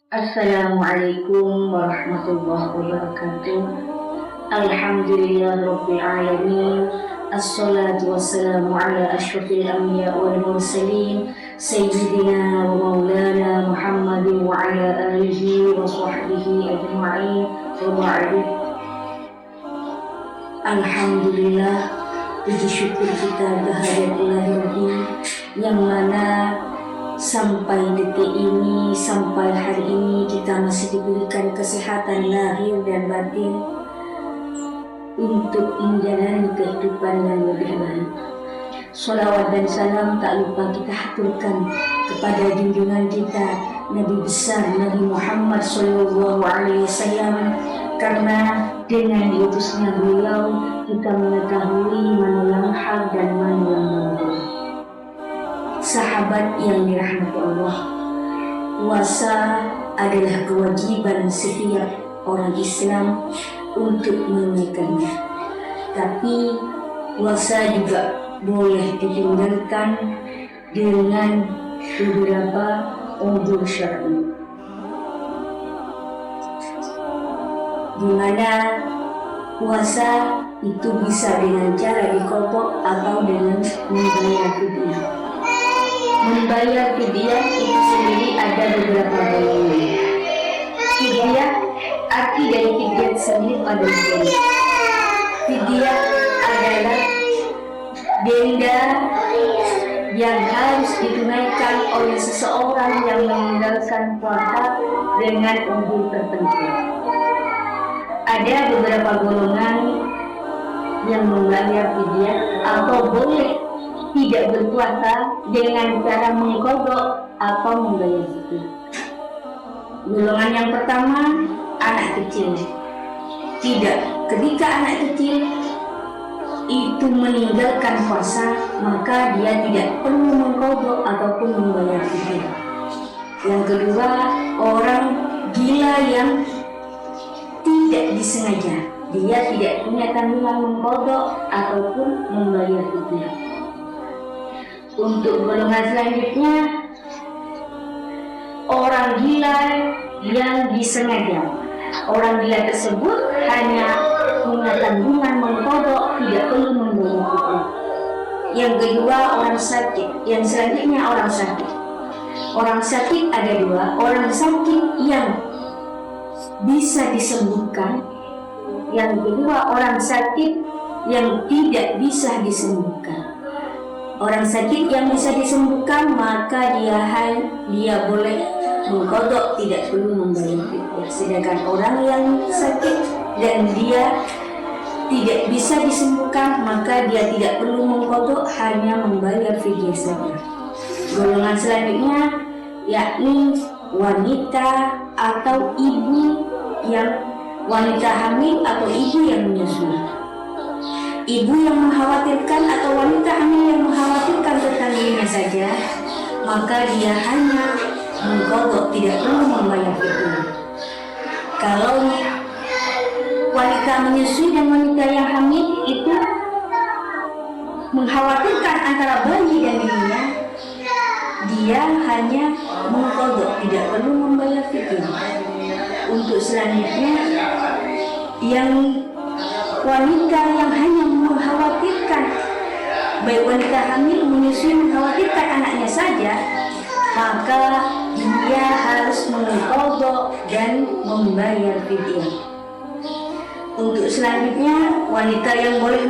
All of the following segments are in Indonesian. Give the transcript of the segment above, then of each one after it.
Assalamualaikum warahmatullahi wabarakatuh. Alhamdulillah rabbil alamin. Assalatu wassalamu ala asyrafil anbiya wal mursalin sayyidina wa maulana Muhammadin wa ala alihi wa sahbihi ajma'in wa ba'du. Alhamdulillah, puji syukur kita kehadirat Ilahi yang mana sampai detik ini, sampai hari ini kita masih diberikan kesehatan lahir dan batin untuk menjalani kehidupan yang lebih baik. Sholawat dan salam tak lupa kita haturkan kepada junjungan kita Nabi besar Nabi Muhammad SAW, karena dengan diutusnya beliau kita mengetahui mana yang hak dan mana yang batil. Sahabat yang dirahmati Allah, puasa adalah kewajiban setiap orang Islam untuk menunaikannya. Tapi puasa juga boleh ditinggalkan dengan beberapa uzur syar'i, di mana puasa itu bisa dengan cara diqadha atau dengan membayar fidyah. Membayar fidyah itu sendiri ada beberapa golongan. Fidyah, arti dari fidyah sendiri adalah fidyah adalah denda yang harus ditunaikan oleh seseorang yang meninggalkan puasa dengan uzur tertentu. Ada beberapa golongan yang membayar fidyah atau boleh tidak berpuasa dengan cara mengqadha atau membayar fidyah. Golongan yang pertama, anak kecil. Tidak, ketika anak kecil itu meninggalkan puasa, maka dia tidak perlu mengqadha ataupun membayar fidyah. Yang kedua, orang gila yang tidak disengaja, dia tidak punya tanggungan mengqadha ataupun membayar fidyah. Untuk golongan selanjutnya, orang gila yang disengaja. Orang gila tersebut hanya punya tanggungan mengqadha, tidak perlu membayar fidyah. Yang kedua, orang sakit. Yang selanjutnya orang sakit. Orang sakit ada dua, orang sakit yang bisa disembuhkan. Yang kedua, orang sakit yang tidak bisa disembuhkan. Orang sakit yang bisa disembuhkan maka dia boleh mengqadha, tidak perlu membayar fidyah. Sedangkan orang yang sakit dan dia tidak bisa disembuhkan maka dia tidak perlu mengqadha, hanya membayar fidyah saja. Golongan selanjutnya yakni wanita atau ibu yang wanita hamil atau ibu yang menyusui. Ibu yang mengkhawatirkan atau wanita hamil yang mengkhawatirkan tentang dirinya saja, maka dia hanya mengqadha, tidak perlu membayar fidyah. Kalau wanita menyusui dan wanita yang hamil itu mengkhawatirkan antara bayi dan dirinya, dia hanya mengqadha, tidak perlu membayar fidyah. Untuk selanjutnya, yang wanita yang hanya mengkhawatirkan, baik wanita hamil menyusui mengkhawatirkan anaknya saja, maka dia harus mengqadha dan membayar fidyah. Untuk selanjutnya, wanita yang boleh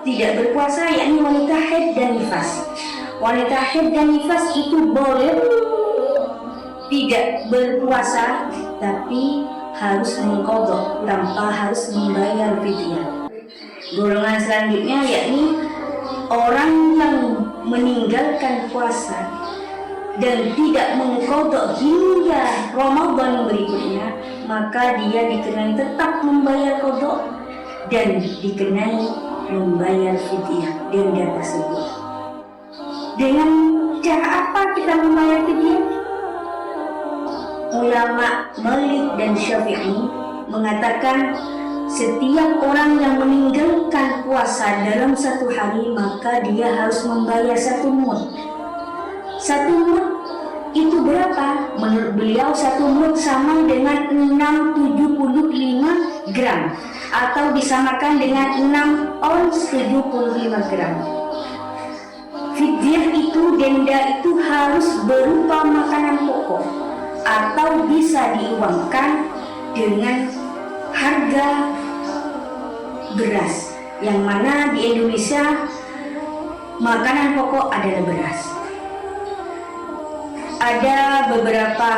tidak berpuasa yakni wanita haid dan nifas. Wanita haid dan nifas itu boleh tidak berpuasa tapi harus mengqadha tanpa harus membayar fidyah. Golongan selanjutnya yakni orang yang meninggalkan puasa dan tidak mengqadha hingga Ramadan berikutnya, maka dia dikenai tetap membayar qadha dan dikenai membayar fidyah denda tersebut. Dengan cara apa kita membayar fidyah? Ulama Malik dan Syafi'i mengatakan setiap orang yang meninggalkan puasa dalam satu hari maka dia harus membayar 1 mud. 1 mud itu berapa? Menurut menurut beliau satu mud sama dengan 675 gram atau disamakan dengan 6 ons 75 gram. Fidyah itu, denda itu harus berupa makanan pokok atau bisa diuangkan dengan harga beras, yang mana di Indonesia makanan pokok adalah beras. Ada beberapa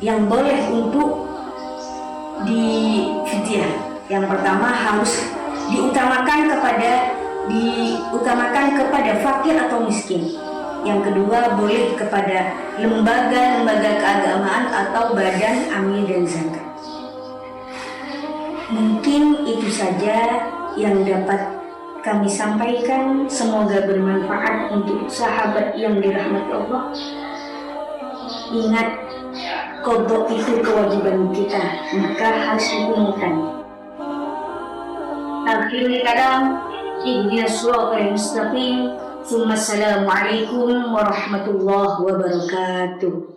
yang boleh untuk di fidyah. Yang pertama harus diutamakan kepada fakir atau miskin. Yang kedua boleh kepada lembaga-lembaga keagamaan atau badan amil dan zakat. Mungkin itu saja yang dapat kami sampaikan. Semoga bermanfaat untuk sahabat yang dirahmati Allah. Ingat, qadha itu kewajiban kita, maka harus ditunaikan. Akhirul kalam, ihdinas siratal mustaqim. Assalamualaikum warahmatullahi wabarakatuh.